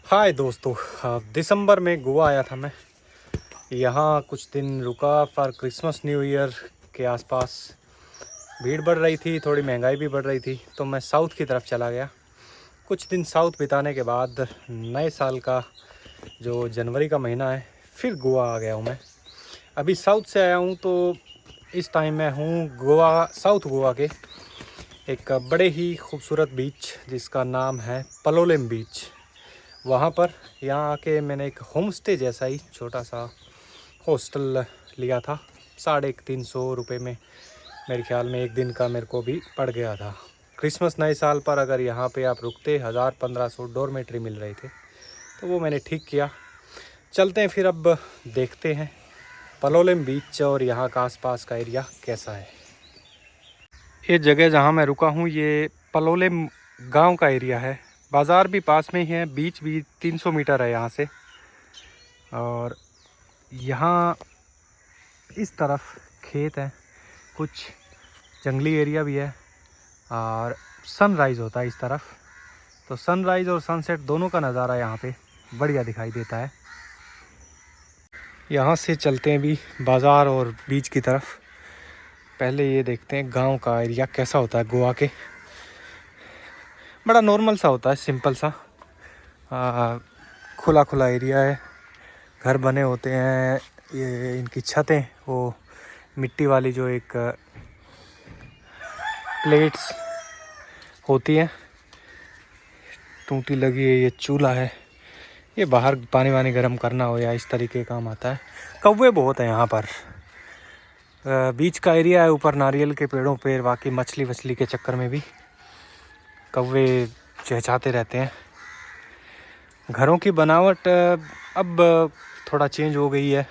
हाय दोस्तों। दिसंबर में गोवा आया था मैं। यहाँ कुछ दिन रुका फॉर क्रिसमस न्यू ईयर के आसपास। भीड़ बढ़ रही थी, थोड़ी महंगाई भी बढ़ रही थी, तो मैं साउथ की तरफ चला गया। कुछ दिन साउथ बिताने के बाद नए साल का जो जनवरी का महीना है, फिर गोवा आ गया हूँ मैं। अभी साउथ से आया हूँ, तो इस टाइम मैं हूँ गोवा, साउथ गोवा के एक बड़े ही खूबसूरत बीच जिसका नाम है पलोलेम बीच। वहाँ पर यहाँ आके मैंने एक होम स्टे जैसा ही छोटा सा हॉस्टल लिया था। 350 रुपये में मेरे ख्याल में एक दिन का मेरे को भी पड़ गया था। क्रिसमस नए साल पर अगर यहाँ पे आप रुकते 1000-1500 डॉर्मेट्री मिल रहे थे, तो वो मैंने ठीक किया। चलते हैं फिर, अब देखते हैं पलोलेम बीच और यहाँ का आसपास का एरिया कैसा है। ये जगह जहाँ मैं रुका हूँ ये पलोलेम गांव का एरिया है। बाज़ार भी पास में ही है, बीच भी 300 मीटर है यहाँ से। और यहाँ इस तरफ खेत है, कुछ जंगली एरिया भी है और सनराइज़ होता है इस तरफ। तो सनराइज़ और सनसेट दोनों का नज़ारा यहाँ पे बढ़िया दिखाई देता है। यहाँ से चलते हैं भी बाज़ार और बीच की तरफ। पहले ये देखते हैं गांव का एरिया कैसा होता है गोवा के। बड़ा नॉर्मल सा होता है, सिंपल सा खुला खुला एरिया है। घर बने होते हैं, ये इनकी छतें वो मिट्टी वाली जो एक प्लेट्स होती हैं, टूटी लगी है। ये चूल्हा है, ये बाहर पानी वानी गर्म करना हो या इस तरीके काम आता है। कौवे बहुत हैं यहाँ पर। बीच का एरिया है, ऊपर नारियल के पेड़ों पे बाकी मछली वछली के चक्कर में भी कौवे चहचहाते रहते हैं। घरों की बनावट अब थोड़ा चेंज हो गई है।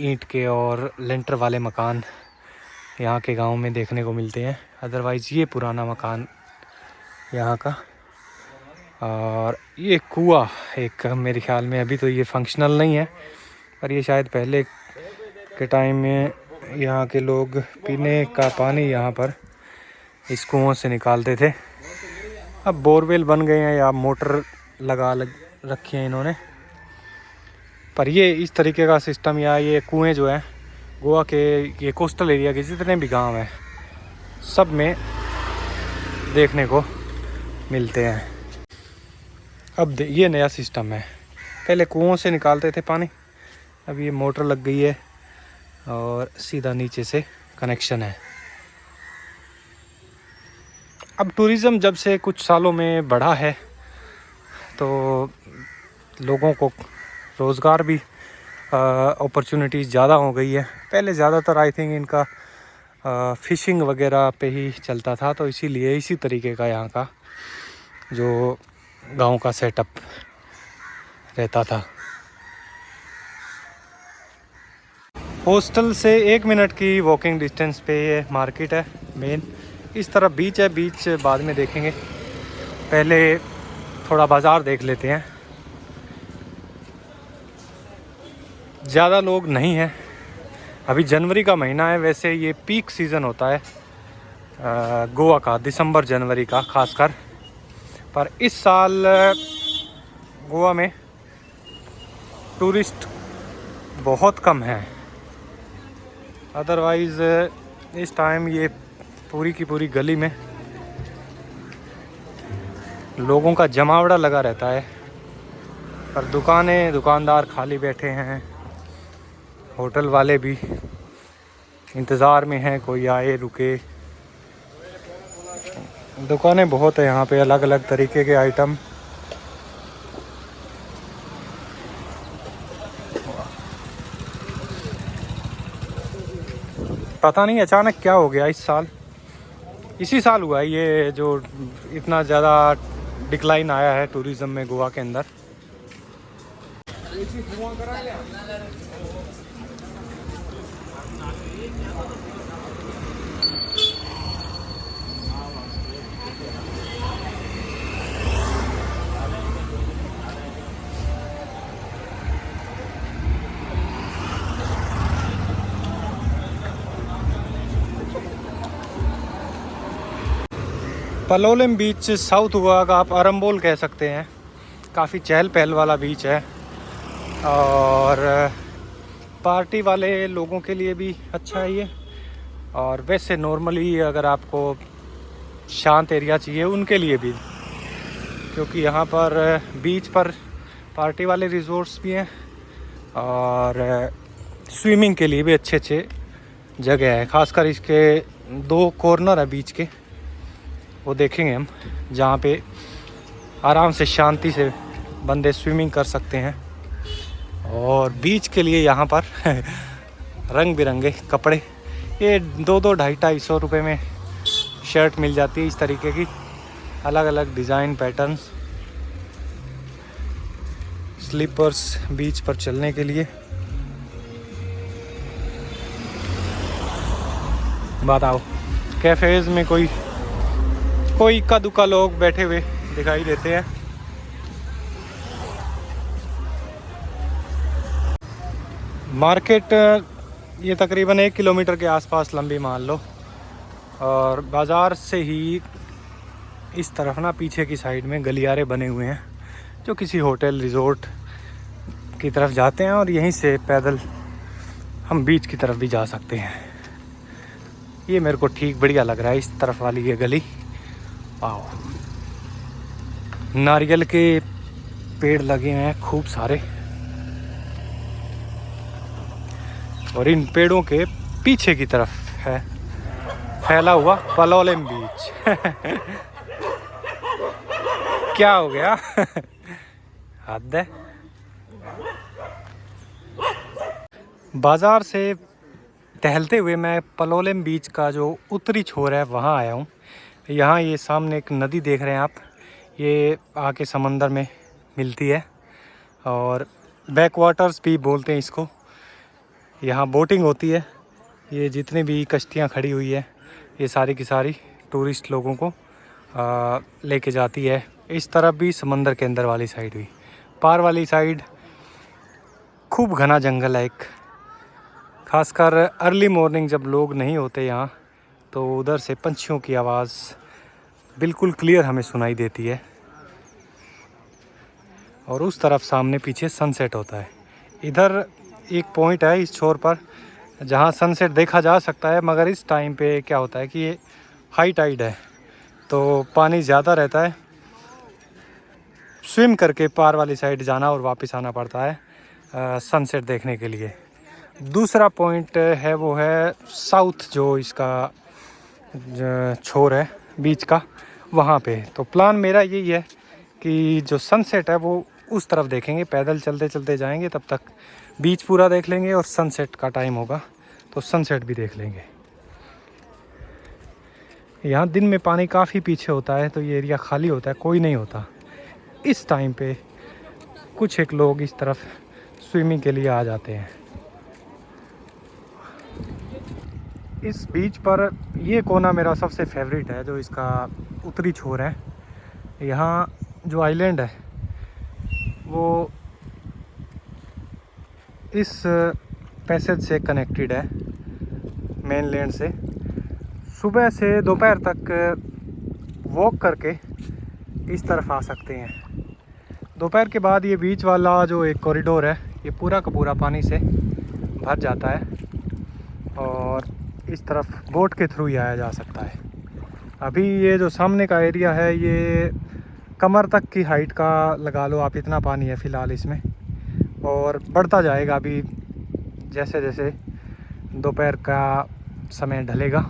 ईंट के और लेंटर वाले मकान यहाँ के गांव में देखने को मिलते हैं। अदरवाइज़ ये पुराना मकान यहाँ का। और ये कुआं एक, मेरे ख्याल में अभी तो ये फंक्शनल नहीं है, पर ये शायद पहले के टाइम में यहाँ के लोग पीने का पानी यहाँ पर इस कुओं से निकालते थे। अब बोरवेल बन गए हैं या मोटर लगा रखी हैं इन्होंने, पर ये इस तरीके का सिस्टम या ये कुएं जो है गोवा के ये कोस्टल एरिया के जितने भी गांव हैं सब में देखने को मिलते हैं। अब ये नया सिस्टम है, पहले कुओं से निकालते थे पानी, अब ये मोटर लग गई है और सीधा नीचे से कनेक्शन है। अब टूरिज़्म जब से कुछ सालों में बढ़ा है तो लोगों को रोज़गार भी अपॉर्चुनिटीज़ ज़्यादा हो गई है। पहले ज़्यादातर आई थिंक इनका फ़िशिंग वगैरह पे ही चलता था, तो इसीलिए इसी तरीके का यहाँ का जो गांव का सेटअप रहता था। हॉस्टल से 1 मिनट की वॉकिंग डिस्टेंस पे ये मार्केट है मेन। इस तरफ बीच है, बीच बाद में देखेंगे, पहले थोड़ा बाज़ार देख लेते हैं। ज़्यादा लोग नहीं हैं, अभी जनवरी का महीना है। वैसे ये पीक सीज़न होता है गोवा का, दिसंबर जनवरी का खासकर। पर इस साल गोवा में टूरिस्ट बहुत कम हैं। अदरवाइज़ इस टाइम ये पूरी की पूरी गली में लोगों का जमावड़ा लगा रहता है, पर दुकानदार खाली बैठे हैं। होटल वाले भी इंतज़ार में हैं कोई आए रुके। दुकानें बहुत है यहाँ पे, अलग अलग तरीके के आइटम। पता नहीं अचानक क्या हो गया इस साल, इसी साल हुआ है ये जो इतना ज़्यादा डिक्लाइन आया है टूरिज़्म में गोवा के अंदर। पलोलेम बीच साउथ गोवा का आप अरम्बोल कह सकते हैं। काफ़ी चहल पहल वाला बीच है और पार्टी वाले लोगों के लिए भी अच्छा है ये। और वैसे नॉर्मली अगर आपको शांत एरिया चाहिए उनके लिए भी, क्योंकि यहाँ पर बीच पर पार्टी वाले रिजॉर्ट्स भी हैं और स्विमिंग के लिए भी अच्छे अच्छे जगह है। खासकर इसके 2 कॉर्नर है बीच के, वो देखेंगे हम, जहाँ पे आराम से शांति से बंदे स्विमिंग कर सकते हैं। और बीच के लिए यहाँ पर रंग बिरंगे कपड़े, ये 2-2, 250 रुपये में शर्ट मिल जाती है इस तरीके की, अलग अलग डिज़ाइन पैटर्न्स। स्लीपर्स बीच पर चलने के लिए। बताओ, कैफ़ेज़ में कोई इक्का दुक्का लोग बैठे हुए दिखाई देते हैं। मार्केट ये तकरीबन 1 किलोमीटर के आसपास लंबी मान लो, और बाज़ार से ही इस तरफ ना पीछे की साइड में गलियारे बने हुए हैं जो किसी होटल रिजॉर्ट की तरफ जाते हैं, और यहीं से पैदल हम बीच की तरफ भी जा सकते हैं। ये मेरे को ठीक बढ़िया लग रहा है, इस तरफ वाली ये गली। वाओ, नारियल के पेड़ लगे हैं खूब सारे, और इन पेड़ों के पीछे की तरफ है फैला हुआ पलोलेम बीच। क्या हो गया? हद है। बाज़ार से टहलते हुए मैं पलोलेम बीच का जो उत्तरी छोर है वहाँ आया हूँ। यहाँ ये सामने एक नदी देख रहे हैं आप, ये आके समंदर में मिलती है, और बैक वाटर्स भी बोलते हैं इसको। यहाँ बोटिंग होती है। ये जितनी भी कश्तियाँ खड़ी हुई है ये सारी की सारी टूरिस्ट लोगों को लेके जाती है। इस तरफ भी समंदर के अंदर वाली साइड भी, पार वाली साइड खूब घना जंगल है एक। खासकर अर्ली मॉर्निंग जब लोग नहीं होते यहाँ, तो उधर से पंछियों की आवाज़ बिल्कुल क्लियर हमें सुनाई देती है। और उस तरफ सामने पीछे सनसेट होता है। इधर एक पॉइंट है इस छोर पर जहाँ सनसेट देखा जा सकता है, मगर इस टाइम पे क्या होता है कि ये हाई टाइड है तो पानी ज़्यादा रहता है, स्विम करके पार वाली साइड जाना और वापस आना पड़ता है सनसेट देखने के लिए। दूसरा पॉइंट है वो है साउथ, जो इसका छोर है बीच का, वहाँ पे। तो प्लान मेरा यही है कि जो सनसेट है वो उस तरफ देखेंगे, पैदल चलते चलते जाएंगे, तब तक बीच पूरा देख लेंगे, और सनसेट का टाइम होगा तो सनसेट भी देख लेंगे। यहाँ दिन में पानी काफ़ी पीछे होता है तो ये एरिया खाली होता है, कोई नहीं होता। इस टाइम पे कुछ एक लोग इस तरफ स्विमिंग के लिए आ जाते हैं। इस बीच पर ये कोना मेरा सबसे फेवरेट है, जो इसका उत्तरी छोर है। यहाँ जो आइलैंड है वो इस पैसेज से कनेक्टेड है मेन लैंड से। सुबह से दोपहर तक वॉक करके इस तरफ आ सकते हैं। दोपहर के बाद ये बीच वाला जो एक कॉरिडोर है ये पूरा का पूरा पानी से भर जाता है, और इस तरफ बोट के थ्रू ही आया जा सकता है। अभी ये जो सामने का एरिया है ये कमर तक की हाइट का लगा लो आप, इतना पानी है फ़िलहाल इसमें, और बढ़ता जाएगा अभी जैसे जैसे दोपहर का समय ढलेगा।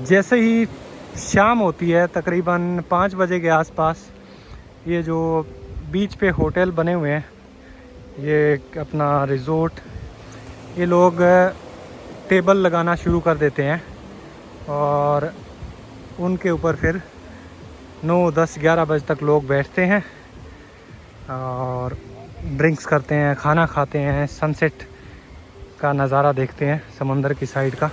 जैसे ही शाम होती है तकरीबन 5 बजे के आसपास, ये जो बीच पे होटल बने हुए हैं, ये अपना रिज़ोर्ट, ये लोग टेबल लगाना शुरू कर देते हैं, और उनके ऊपर फिर 9, 10, 11 बजे तक लोग बैठते हैं और ड्रिंक्स करते हैं, खाना खाते हैं, सनसेट का नज़ारा देखते हैं समंदर की साइड का।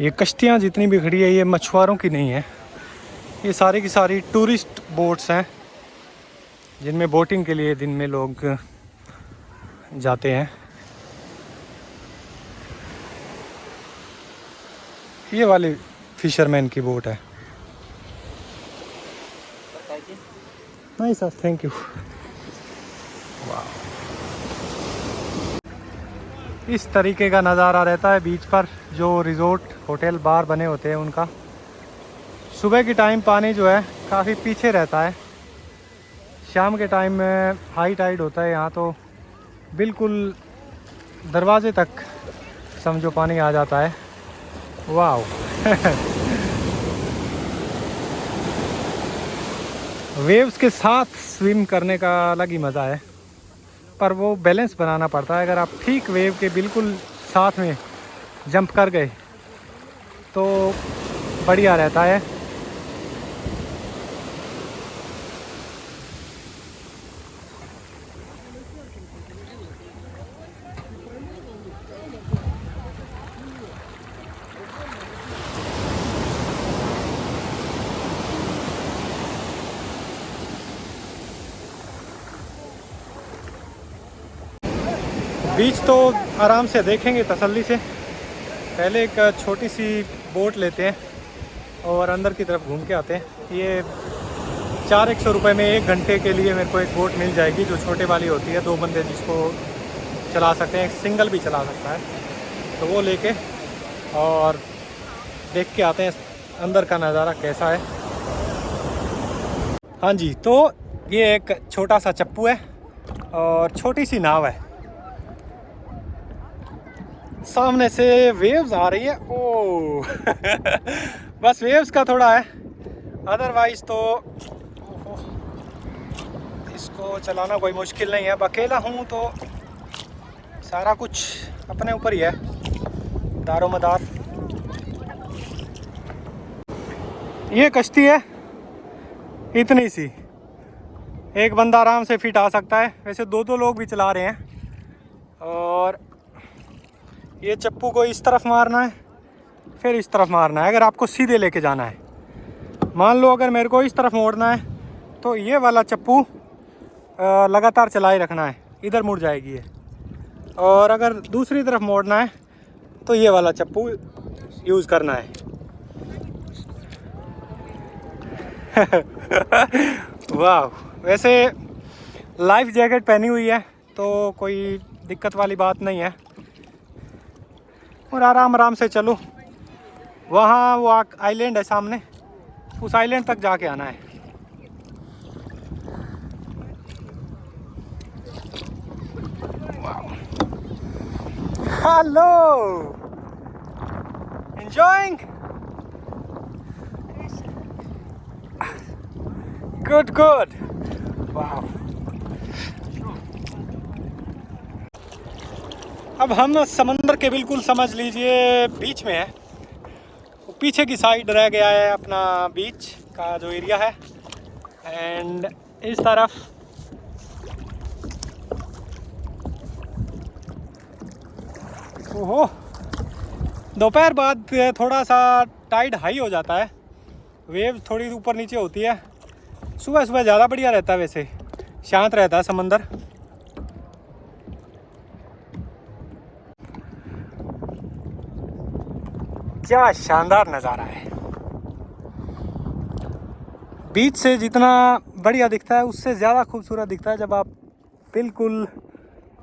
ये कश्तियाँ जितनी भी खड़ी है ये मछुआरों की नहीं है, ये सारी की सारी टूरिस्ट बोट्स हैं जिनमें बोटिंग के लिए दिन में लोग जाते हैं। ये वाली फिशरमैन की बोट है। नहीं सर, थैंक यू। वाह, इस तरीके का नज़ारा रहता है बीच पर, जो रिज़ोर्ट होटल बार बने होते हैं उनका। सुबह की टाइम पानी जो है काफ़ी पीछे रहता है, शाम के टाइम में हाई टाइड होता है यहाँ तो बिल्कुल दरवाजे तक समझो पानी आ जाता है। वाह वेव्स के साथ स्विम करने का अलग ही मज़ा है, पर वो बैलेंस बनाना पड़ता है। अगर आप ठीक वेव के बिल्कुल साथ में जंप कर गए तो बढ़िया रहता है। बीच तो आराम से देखेंगे तसल्ली से। पहले एक छोटी सी बोट लेते हैं और अंदर की तरफ घूम के आते हैं। ये 400 रुपये में 1 घंटे के लिए मेरे को एक बोट मिल जाएगी, जो छोटे वाली होती है, 2 बंदे जिसको चला सकते हैं, सिंगल भी चला सकता है। तो वो लेके और देख के आते हैं अंदर का नज़ारा कैसा है। हाँ जी, तो ये एक छोटा सा चप्पू है और छोटी सी नाव है। सामने से वेव्स आ रही है, ओह बस वेव्स का थोड़ा है, अदरवाइज तो इसको चलाना कोई मुश्किल नहीं है। अब अकेला हूँ तो सारा कुछ अपने ऊपर ही है, दारोमदार। ये कश्ती है इतनी सी, एक बंदा आराम से फिट आ सकता है। वैसे 2-2 लोग भी चला रहे हैं। और ये चप्पू को इस तरफ मारना है, फिर इस तरफ मारना है अगर आपको सीधे लेके जाना है। मान लो अगर मेरे को इस तरफ मोड़ना है तो ये वाला चप्पू लगातार चलाए रखना है, इधर मुड़ जाएगी ये। और अगर दूसरी तरफ मोड़ना है तो ये वाला चप्पू यूज़ करना है। वाह, वैसे लाइफ जैकेट पहनी हुई है तो कोई दिक्कत वाली बात नहीं है, और आराम से चलो। वहाँ वो आइलैंड है सामने, उस आइलैंड तक जाके आना है। हेलो, एंजॉयिंग, गुड गुड, वाह। अब हम समंदर के बिल्कुल समझ लीजिए बीच में है। पीछे की साइड रह गया है अपना बीच का जो एरिया है, एंड इस तरफ ओहो, दोपहर बाद थोड़ा सा टाइड हाई हो जाता है, वेव थोड़ी ऊपर नीचे होती है। सुबह सुबह ज़्यादा बढ़िया रहता है, वैसे शांत रहता है समंदर। क्या शानदार नज़ारा है। बीच से जितना बढ़िया दिखता है उससे ज़्यादा खूबसूरत दिखता है जब आप बिल्कुल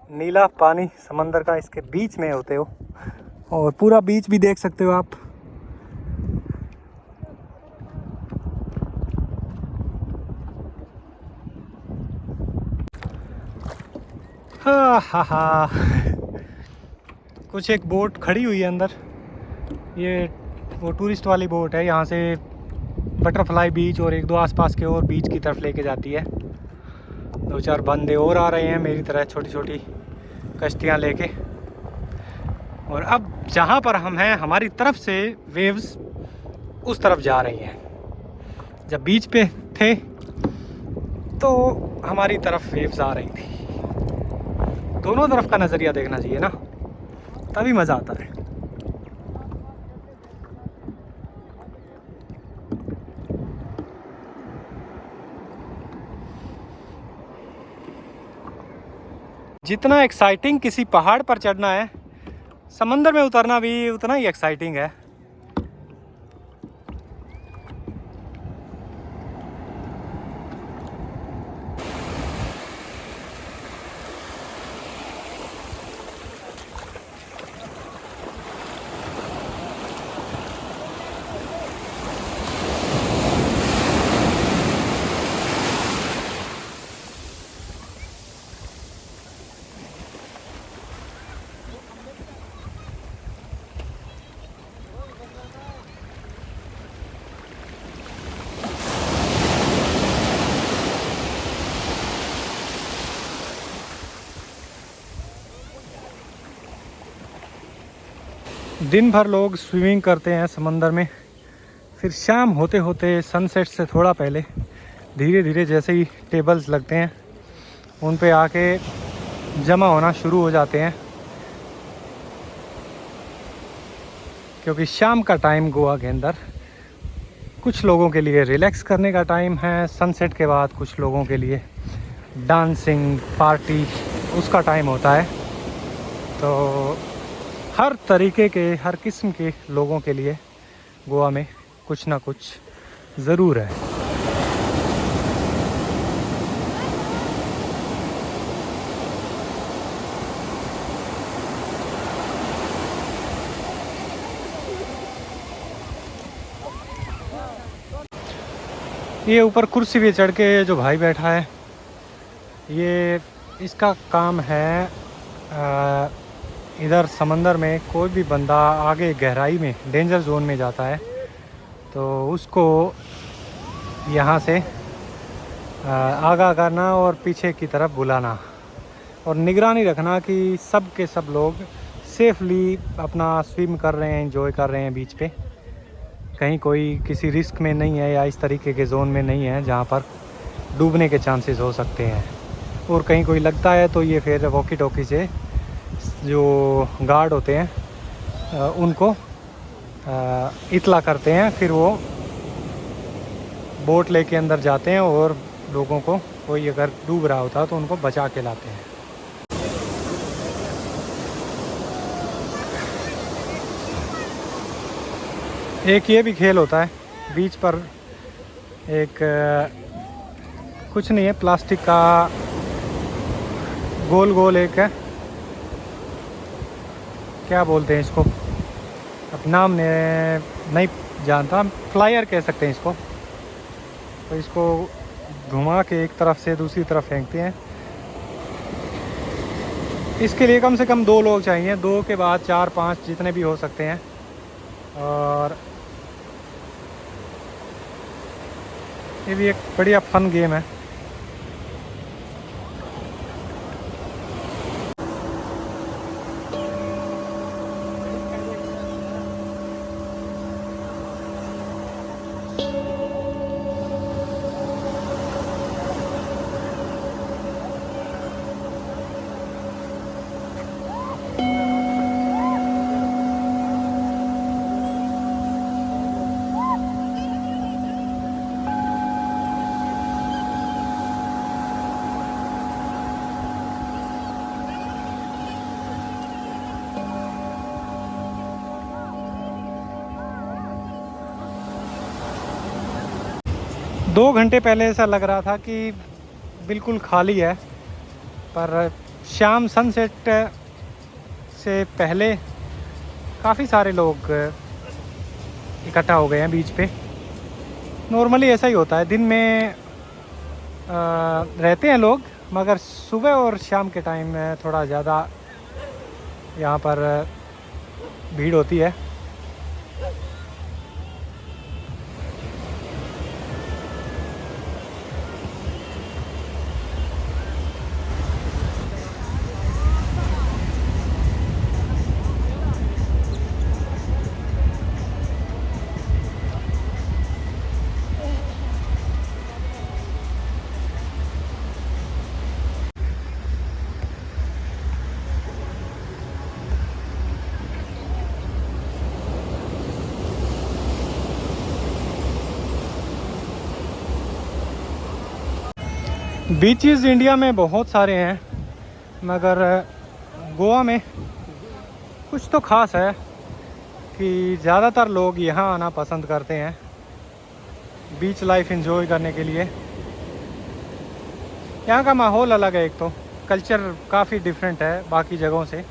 नीला पानी समंदर का इसके बीच में होते हो, और पूरा बीच भी देख सकते हो आप। हा कुछ एक बोट खड़ी हुई है अंदर, ये वो टूरिस्ट वाली बोट है, यहाँ से बटरफ्लाई बीच और 1-2 आसपास के और बीच की तरफ लेके जाती है। 2-4 बंदे और आ रहे हैं मेरी तरह छोटी छोटी कश्तियाँ लेके। और अब जहाँ पर हम हैं हमारी तरफ से वेव्स उस तरफ जा रही हैं। जब बीच पे थे तो हमारी तरफ वेव्स आ रही थी। दोनों तरफ का नज़रिया देखना चाहिए ना, तभी मज़ा आता है। जितना एक्साइटिंग किसी पहाड़ पर चढ़ना है, समंदर में उतरना भी उतना ही एक्साइटिंग है। दिन भर लोग स्विमिंग करते हैं समंदर में, फिर शाम होते होते सनसेट से थोड़ा पहले धीरे धीरे जैसे ही टेबल्स लगते हैं उन पे आके जमा होना शुरू हो जाते हैं, क्योंकि शाम का टाइम गोवा के अंदर कुछ लोगों के लिए रिलैक्स करने का टाइम है। सनसेट के बाद कुछ लोगों के लिए डांसिंग पार्टी उसका टाइम होता है। तो हर तरीके के हर किस्म के लोगों के लिए गोवा में कुछ ना कुछ ज़रूर है। ये ऊपर कुर्सी पे चढ़ के जो भाई बैठा है, ये इसका काम है इधर समंदर में कोई भी बंदा आगे गहराई में डेंजर जोन में जाता है तो उसको यहाँ से आगाह करना और पीछे की तरफ बुलाना और निगरानी रखना कि सब के सब लोग सेफली अपना स्विम कर रहे हैं, एंजॉय कर रहे हैं बीच पे, कहीं कोई किसी रिस्क में नहीं है या इस तरीके के जोन में नहीं है जहाँ पर डूबने के चांसेस हो सकते हैं। और कहीं कोई लगता है तो ये फिर वॉकी टॉकी से जो गार्ड होते हैं उनको इतला करते हैं, फिर वो बोट लेके अंदर जाते हैं और लोगों को कोई अगर डूब रहा होता है तो उनको बचा के लाते हैं। एक ये भी खेल होता है बीच पर, एक कुछ नहीं है, प्लास्टिक का गोल गोल एक है, क्या बोलते हैं इसको, अब नाम नहीं जानता, फ्लायर कह सकते हैं इसको। तो इसको घुमा के एक तरफ से दूसरी तरफ फेंकते हैं। इसके लिए कम से कम 2 लोग चाहिए, 2 के बाद 4-5 जितने भी हो सकते हैं। और ये भी एक बढ़िया फन गेम है। दो घंटे पहले ऐसा लग रहा था कि बिल्कुल खाली है, पर शाम सनसेट से पहले काफ़ी सारे लोग इकट्ठा हो गए हैं बीच पे। नॉर्मली ऐसा ही होता है, दिन में रहते हैं लोग, मगर सुबह और शाम के टाइम में थोड़ा ज़्यादा यहाँ पर भीड़ होती है। बीचेस इंडिया में बहुत सारे हैं, मगर गोवा में कुछ तो ख़ास है कि ज़्यादातर लोग यहाँ आना पसंद करते हैं बीच लाइफ एंजॉय करने के लिए। यहाँ का माहौल अलग है, एक तो कल्चर काफ़ी डिफरेंट है बाकी जगहों से।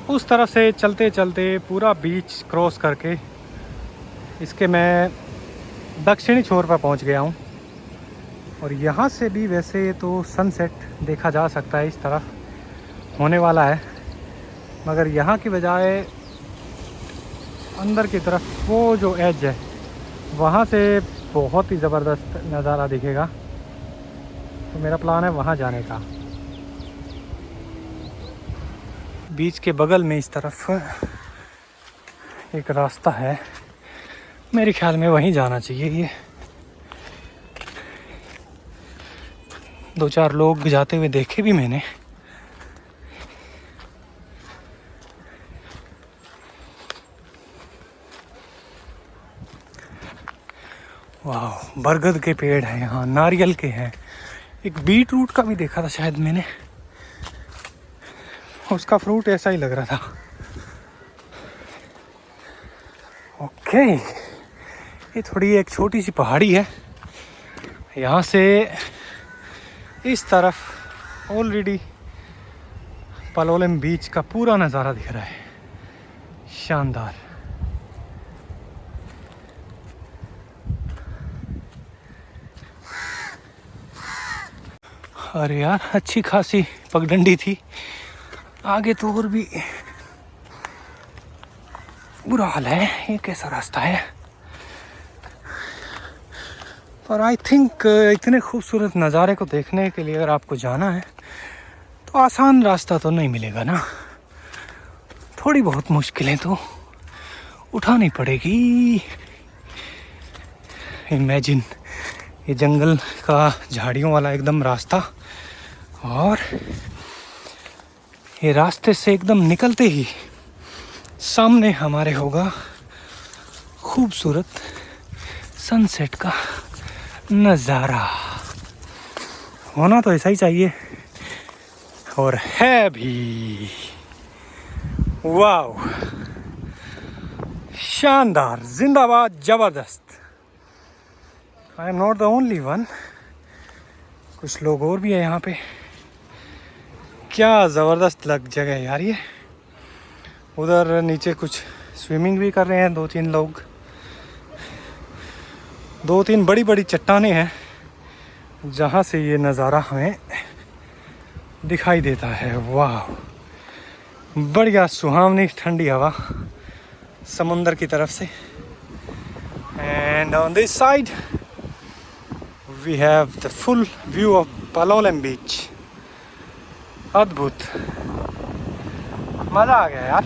उस तरफ से चलते चलते पूरा बीच क्रॉस करके इसके मैं दक्षिणी छोर पर पहुंच गया हूं। और यहाँ से भी वैसे तो सनसेट देखा जा सकता है, इस तरफ होने वाला है, मगर यहाँ की बजाय अंदर की तरफ वो जो एज है वहाँ से बहुत ही ज़बरदस्त नज़ारा दिखेगा। तो मेरा प्लान है वहाँ जाने का। बीच के बगल में इस तरफ एक रास्ता है, मेरे ख्याल में वहीं जाना चाहिए। ये 2-4 लोग जाते हुए देखे भी मैंने। वाह, बरगद के पेड़ हैं यहाँ, नारियल के हैं, एक बीट रूट का भी देखा था शायद मैंने, उसका फ्रूट ऐसा ही लग रहा था। ओके, ये थोड़ी एक छोटी सी पहाड़ी है, यहाँ से इस तरफ ऑलरेडी पालोलेम बीच का पूरा नज़ारा दिख रहा है, शानदार। अरे यार, अच्छी खासी पगडंडी थी, आगे तो और भी बुरा हाल है। ये कैसा रास्ता है? पर आई थिंक इतने खूबसूरत नज़ारे को देखने के लिए अगर आपको जाना है तो आसान रास्ता तो नहीं मिलेगा ना, थोड़ी बहुत मुश्किलें तो उठानी पड़ेगी। इमेजिन, ये जंगल का झाड़ियों वाला एकदम रास्ता, और ये रास्ते से एकदम निकलते ही सामने हमारे होगा खूबसूरत सनसेट का नज़ारा। होना तो ऐसा ही चाहिए, और है भी। वाव, शानदार, जिंदाबाद, जबरदस्त। I am not the only one, कुछ लोग और भी है यहाँ पे। क्या ज़बरदस्त लग जगह है यार ये। उधर नीचे कुछ स्विमिंग भी कर रहे हैं 2-3 लोग। 2-3 बड़ी बड़ी चट्टानें हैं जहाँ से ये नज़ारा हमें दिखाई देता है। वाह, बढ़िया सुहावनी ठंडी हवा समुंदर की तरफ से। And on this side we have the full view of Palolem beach. अद्भुत, मज़ा आ गया यार।